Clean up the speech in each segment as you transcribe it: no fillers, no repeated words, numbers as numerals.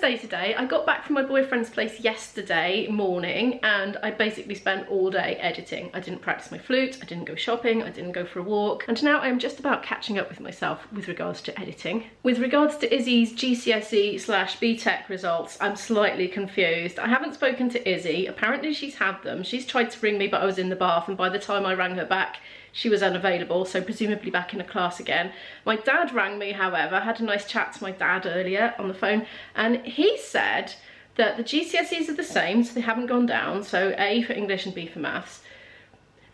day today. I got back from my boyfriend's place yesterday morning and I basically spent all day editing. I didn't practice my flute, I didn't go shopping, I didn't go for a walk, and now I'm just about catching up with myself with regards to editing. With regards to Izzy's GCSE/BTEC results, I'm slightly confused. I haven't spoken to Izzy. Apparently she's had them. She's tried to ring me, but I was in the bath, and by the time I rang her back, she was unavailable, so presumably back in a class again. My dad rang me, however. I had a nice chat to my dad earlier on the phone, and he said that the GCSEs are the same, so they haven't gone down, so A for English and B for maths.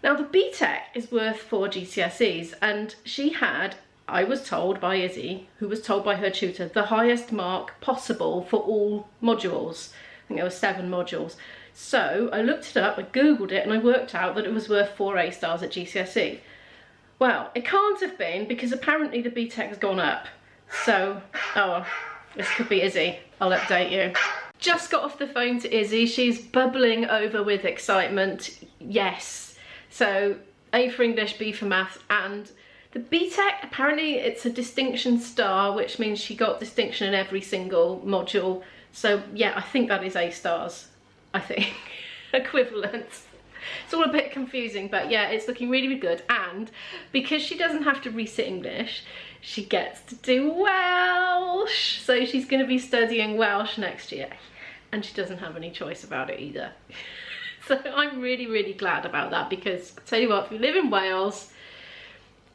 Now the BTEC is worth 4 GCSEs, and she had, I was told by Izzy, who was told by her tutor, the highest mark possible for all modules. I think there were 7 modules. So I looked it up, I googled it, and I worked out that it was worth 4 A stars at GCSE. Well, it can't have been, because apparently the BTEC has gone up. So, oh, this could be Izzy. I'll update you. Just got off the phone to Izzy. She's bubbling over with excitement. Yes. So A for English, B for maths, and the BTEC, apparently it's a distinction star, which means she got distinction in every single module. So yeah, I think that is A stars. I think, equivalent. It's all a bit confusing, but yeah, it's looking really, really good. And because she doesn't have to resit English, she gets to do Welsh. So she's going to be studying Welsh next year, and she doesn't have any choice about it either. So I'm really, really glad about that, because I'll tell you what, if you live in Wales,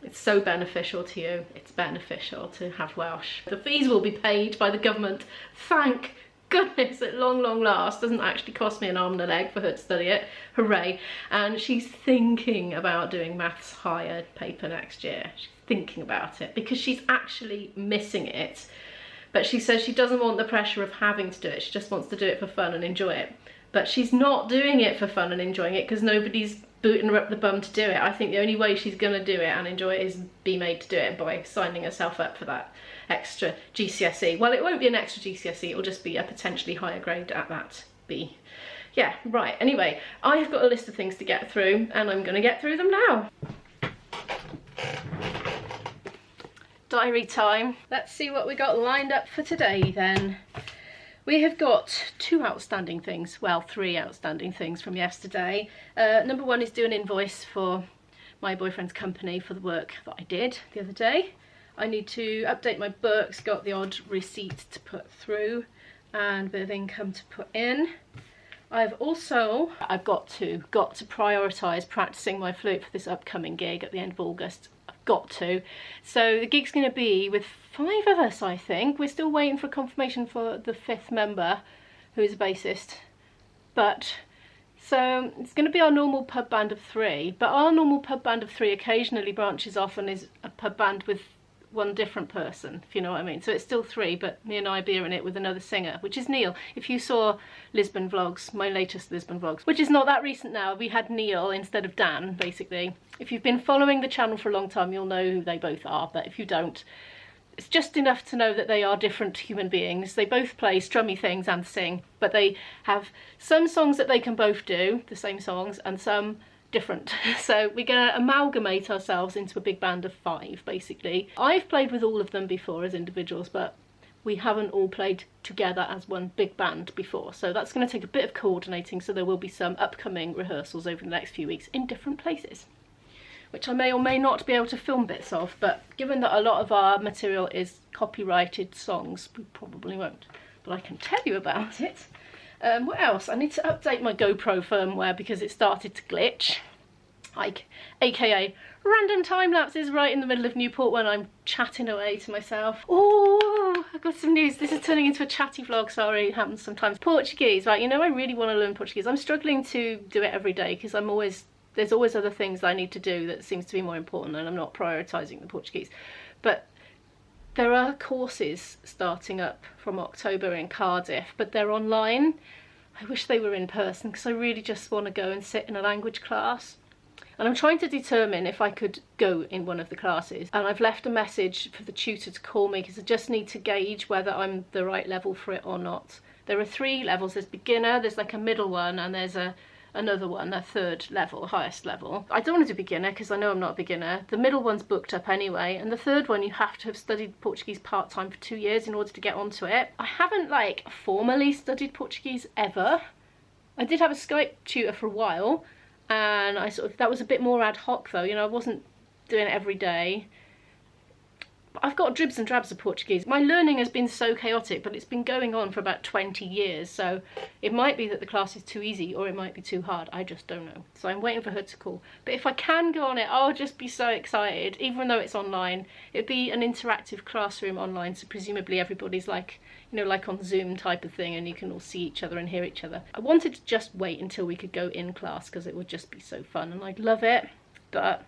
it's so beneficial to you. It's beneficial to have Welsh. The fees will be paid by the government, thank goodness, at long, long last. Doesn't actually cost me an arm and a leg for her to study it. Hooray. And she's thinking about doing maths higher paper next year. She's thinking about it because she's actually missing it. But she says she doesn't want the pressure of having to do it. She just wants to do it for fun and enjoy it. But she's not doing it for fun and enjoying it because nobody's booting her up the bum to do it. I think the only way she's going to do it and enjoy it is be made to do it by signing herself up for that extra GCSE. Well, it won't be an extra GCSE, it'll just be a potentially higher grade at that B. Yeah, right. Anyway, I've got a list of things to get through, and I'm going to get through them now. Diary time. Let's see what we got lined up for today then. We have got 2 outstanding things, well, 3 outstanding things from yesterday. Number 1 is do an invoice for my boyfriend's company for the work that I did the other day. I need to update my books, got the odd receipt to put through and a bit of income to put in. I've got to prioritise practising my flute for this upcoming gig at the end of August. I've got to. So the gig's going to be with 5 of us, I think. We're still waiting for confirmation for the 5th member, who is a bassist. But, so it's going to be our normal pub band of 3. But our normal pub band of 3 occasionally branches off and is a pub band with 1 different person, if you know what I mean. So it's still 3, but me and I be in it with another singer, which is Neil. If you saw Lisbon vlogs, my latest Lisbon vlogs, which is not that recent now, we had Neil instead of Dan, basically. If you've been following the channel for a long time, you'll know who they both are, but if you don't, it's just enough to know that they are different human beings. They both play strummy things and sing, but they have some songs that they can both do, the same songs, and some different. So we're going to amalgamate ourselves into a big band of 5, basically. I've played with all of them before as individuals, but we haven't all played together as one big band before. So that's going to take a bit of coordinating, so there will be some upcoming rehearsals over the next few weeks in different places, which I may or may not be able to film bits of, but given that a lot of our material is copyrighted songs, we probably won't. But I can tell you about it. What else? I need to update my GoPro firmware because it started to glitch. Like, aka random time lapses right in the middle of Newport when I'm chatting away to myself. Oh, I've got some news. This is turning into a chatty vlog, sorry, it happens sometimes. Portuguese, right, you know I really want to learn Portuguese. I'm struggling to do it every day because there's always other things I need to do that seems to be more important, and I'm not prioritising the Portuguese. But there are courses starting up from October in Cardiff, but they're online. I wish they were in person because I really just want to go and sit in a language class. And I'm trying to determine if I could go in one of the classes. And I've left a message for the tutor to call me because I just need to gauge whether I'm the right level for it or not. There are 3 levels. There's beginner, there's like a middle one, and there's a another one, a third level, highest level. I don't want to do beginner because I know I'm not a beginner. The middle one's booked up anyway, and the third one you have to have studied Portuguese part-time for 2 years in order to get onto it. I haven't like formally studied Portuguese ever. I did have a Skype tutor for a while, and that was a bit more ad hoc though, you know, I wasn't doing it every day. I've got dribs and drabs of Portuguese. My learning has been so chaotic, but it's been going on for about 20 years, so it might be that the class is too easy or it might be too hard. I just don't know. So I'm waiting for her to call. But if I can go on it, I'll just be so excited, even though it's online. It'd be an interactive classroom online, so presumably everybody's like, you know, like on Zoom type of thing, and you can all see each other and hear each other. I wanted to just wait until we could go in class because it would just be so fun and I'd love it, but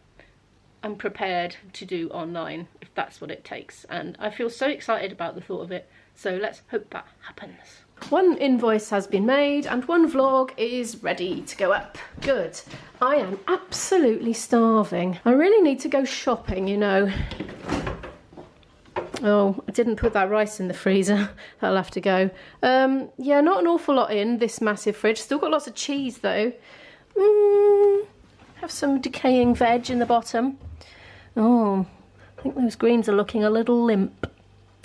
I'm prepared to do online if that's what it takes, and I feel so excited about the thought of it, so let's hope that happens. One invoice has been made and one vlog is ready to go up. Good. I am absolutely starving. I really need to go shopping, you know. Oh, I didn't put that rice in the freezer. That'll have to go. Yeah, not an awful lot in this massive fridge. Still got lots of cheese though. Have some decaying veg in the bottom. Oh, I think those greens are looking a little limp.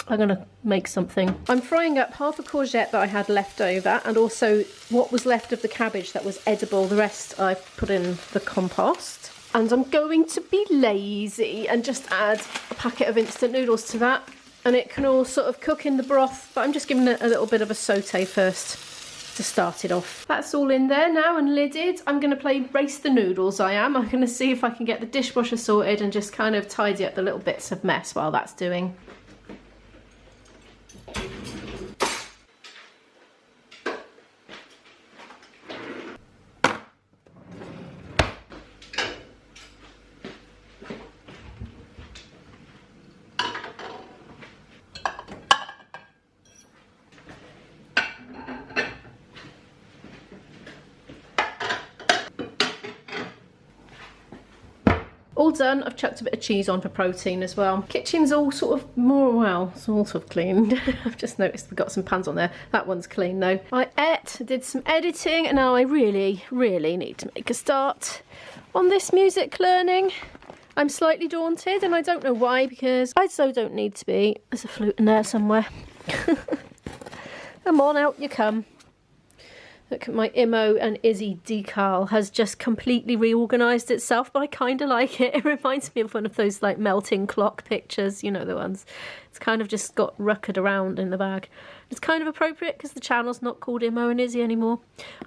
I'm gonna make something. I'm frying up half a courgette that I had left over, and also what was left of the cabbage that was edible. The rest I've put in the compost. And I'm going to be lazy and just add a packet of instant noodles to that. And it can all sort of cook in the broth, but I'm just giving it a little bit of a saute first to start it off. That's all in there now and lidded. I'm going to play Race the Noodles, I'm going to see if I can get the dishwasher sorted and just kind of tidy up the little bits of mess while that's doing. All done. I've chucked a bit of cheese on for protein as well. Kitchen's all sort of sort of cleaned. I've just noticed we've got some pans on there. That one's clean though. I did some editing, and now I really need to make a start on this music learning. I'm slightly daunted, and I don't know why, because I so don't need to be. There's a flute in there somewhere. Come on, out you come. Look at my Imo and Izzy decal has just completely reorganised itself, but I kind of like it. It reminds me of one of those like melting clock pictures, you know, the ones. It's kind of just got ruckered around in the bag. It's kind of appropriate because the channel's not called Imo and Izzy anymore.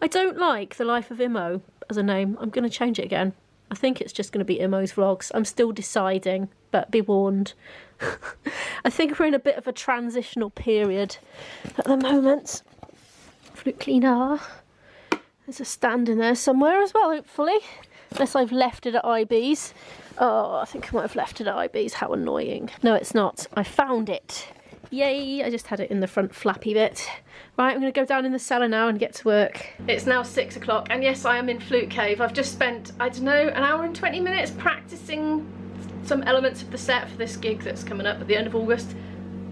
I don't like The Life of Imo as a name. I'm going to change it again. I think it's just going to be Imo's Vlogs. I'm still deciding, but be warned. I think we're in a bit of a transitional period at the moment. Flute cleaner. There's a stand in there somewhere as well, hopefully. Unless I've left it at IB's. Oh, I think I might have left it at IB's. How annoying. No, it's not. I found it. Yay, I just had it in the front flappy bit. Right, I'm going to go down in the cellar now and get to work. It's now 6 o'clock, and yes, I am in Flute Cave. I've just spent, I don't know, an hour and 20 minutes practicing some elements of the set for this gig that's coming up at the end of August.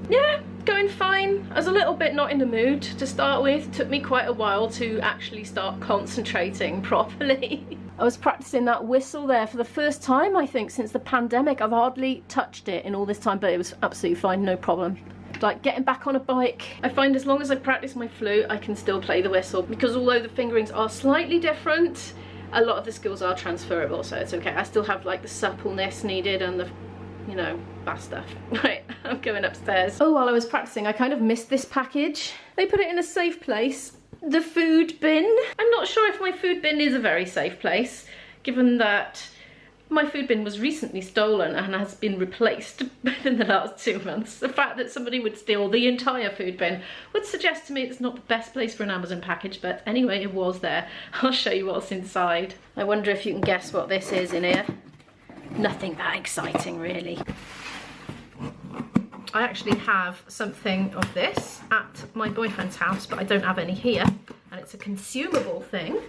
Yeah, going fine. I was a little bit not in the mood to start with. It took me quite a while to actually start concentrating properly. I was practicing that whistle there for the first time, I think, since the pandemic. I've hardly touched it in all this time, but it was absolutely fine, no problem. Like getting back on a bike. I find as long as I practice my flute, I can still play the whistle, because although the fingerings are slightly different, a lot of the skills are transferable, so it's okay. I still have like the suppleness needed and the, you know, that stuff. Right, I'm going upstairs. Oh, while I was practicing, I kind of missed this package. They put it in a safe place. The food bin. I'm not sure if my food bin is a very safe place, given that my food bin was recently stolen and has been replaced within the last 2 months. The fact that somebody would steal the entire food bin would suggest to me it's not the best place for an Amazon package, but anyway, it was there. I'll show you what's inside. I wonder if you can guess what this is in here. Nothing that exciting, really. I actually have something of this at my boyfriend's house, but I don't have any here, and it's a consumable thing.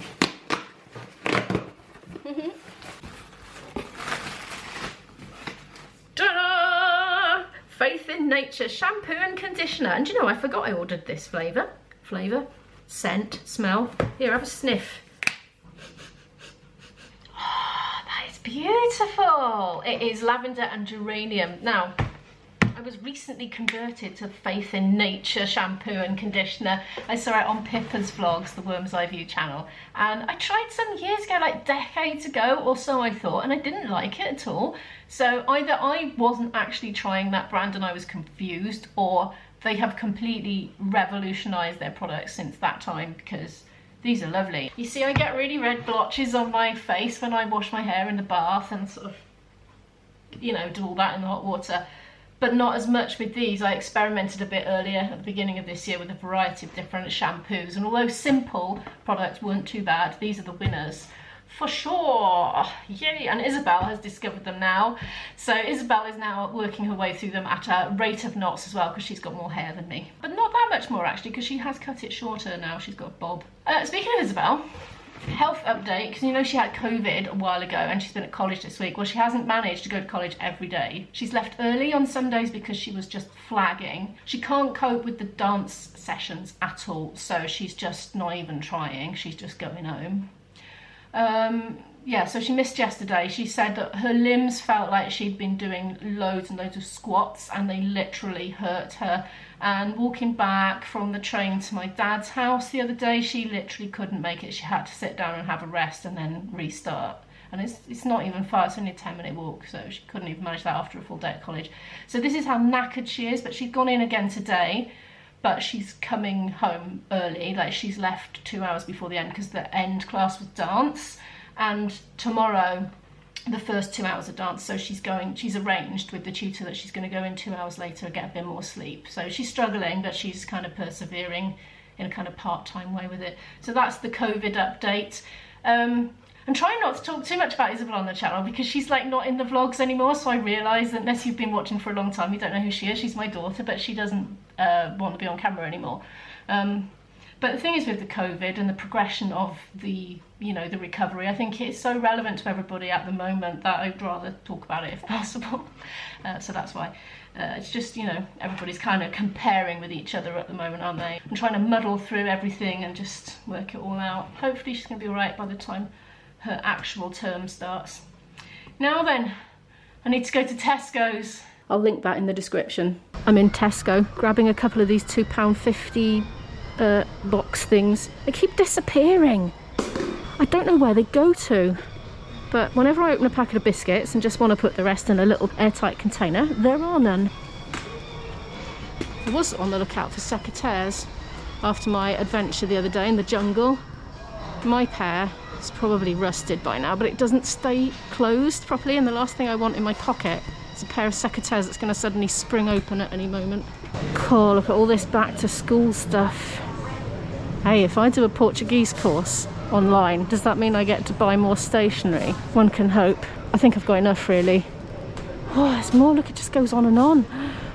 Ta-da! Faith in Nature shampoo and conditioner. And you know, I forgot I ordered this flavour, scent, smell. Here, have a sniff. beautiful. It is lavender and geranium. Now, I was recently converted to Faith in Nature shampoo and conditioner. I saw it on Pippa's vlogs, the Worm's Eye View channel, and I tried some years ago, like decades ago, or so I thought, and I didn't like it at all. So either I wasn't actually trying that brand and I was confused, or they have completely revolutionized their products since that time, because these are lovely. You see, I get really red blotches on my face when I wash my hair in the bath and sort of, you know, do all that in the hot water. But not as much with these. I experimented a bit earlier at the beginning of this year with a variety of different shampoos, and although simple products weren't too bad, these are the winners for sure. Yay! And Isabel has discovered them now, so Isabel is now working her way through them at a rate of knots as well, because she's got more hair than me, but not that much more actually, because she has cut it shorter now. She's got a bob. Speaking of Isabel, health update, because you know she had COVID a while ago and she's been at college this week. Well, she hasn't managed to go to college every day. She's left early on Sundays because she was just flagging. She can't cope with the dance sessions at all, so she's just not even trying. She's just going home. Yeah, so she missed yesterday. She said that her limbs felt like she'd been doing loads and loads of squats and they literally hurt her. And walking back from the train to my dad's house the other day, she literally couldn't make it. She had to sit down and have a rest and then restart. And it's not even far, it's only a 10-minute walk, so she couldn't even manage that after a full day at college. So this is how knackered she is, but she's gone in again today, but she's coming home early. Like, she's left 2 hours before the end because the end class was dance, and tomorrow the first 2 hours of dance, so she's arranged with the tutor that she's going to go in 2 hours later and get a bit more sleep. So she's struggling, but she's kind of persevering in a kind of part-time way with it. So that's the COVID update. I'm trying not to talk too much about Isabel on the channel because she's like not in the vlogs anymore, so I realise that unless you've been watching for a long time, you don't know who she is. She's my daughter, but she doesn't want to be on camera anymore. But the thing is, with the COVID and the progression of the, you know, the recovery, I think it's so relevant to everybody at the moment that I'd rather talk about it if possible. So that's why. It's just, you know, everybody's kind of comparing with each other at the moment, aren't they? I'm trying to muddle through everything and just work it all out. Hopefully she's going to be all right by the time her actual term starts. Now then, I need to go to Tesco's. I'll link that in the description. I'm in Tesco, grabbing a couple of these £2.50 box things. They keep disappearing. I don't know where they go to, but whenever I open a packet of biscuits and just want to put the rest in a little airtight container, there are none. I was on the lookout for secateurs after my adventure the other day in the jungle. My pair is probably rusted by now, but it doesn't stay closed properly, and the last thing I want in my pocket is a pair of secateurs that's going to suddenly spring open at any moment. Cool, look at all this back to school stuff. Hey, if I do a Portuguese course online, does that mean I get to buy more stationery? One can hope. I think I've got enough, really. Oh, there's more. Look, it just goes on and on.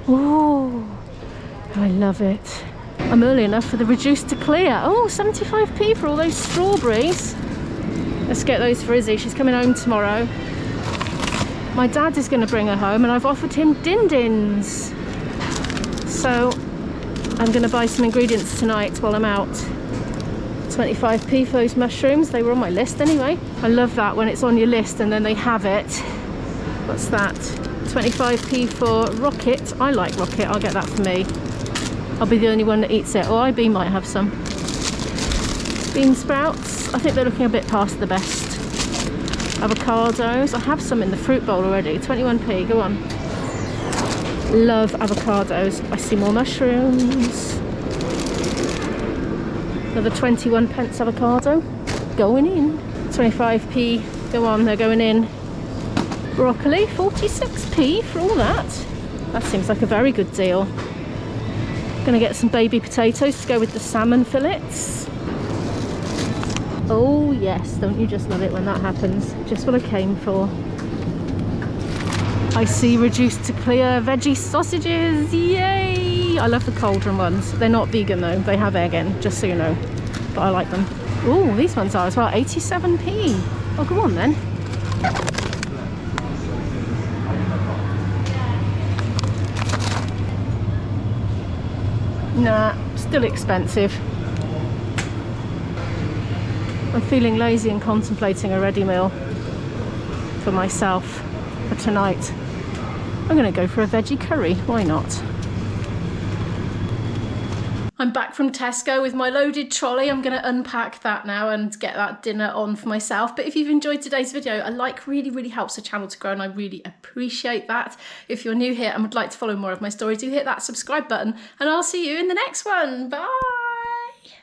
Oh, I love it. I'm early enough for the reduced to clear. Oh, 75p for all those strawberries. Let's get those for Izzy. She's coming home tomorrow. My dad is going to bring her home, and I've offered him din-dins. So I'm going to buy some ingredients tonight while I'm out. 25p for those mushrooms. They were on my list anyway. I love that when it's on your list and then they have it. What's that? 25p for rocket. I like rocket. I'll get that for me. I'll be the only one that eats it. Or IB might have some. Bean sprouts. I think they're looking a bit past the best. Avocados. I have some in the fruit bowl already. 21p. Go on. Love avocados. I see more mushrooms. Another 21 pence avocado. Going in. 25p. Go on, they're going in. Broccoli. 46p for all that. That seems like a very good deal. Gonna get some baby potatoes to go with the salmon fillets. Oh yes, don't you just love it when that happens? Just what I came for. I see reduced to clear veggie sausages, yay! I love the cauldron ones. They're not vegan though, they have egg in, just so you know. But I like them. Oh, these ones are as well, 87p. Oh, go on then. Nah, still expensive. I'm feeling lazy and contemplating a ready meal. for myself for tonight. I'm gonna go for a veggie curry, why not? I'm back from Tesco with my loaded trolley. I'm going to unpack that now and get that dinner on for myself. But if you've enjoyed today's video, a like really helps the channel to grow, and I really appreciate that. If you're new here and would like to follow more of my story, do hit that subscribe button, and I'll see you in the next one. Bye!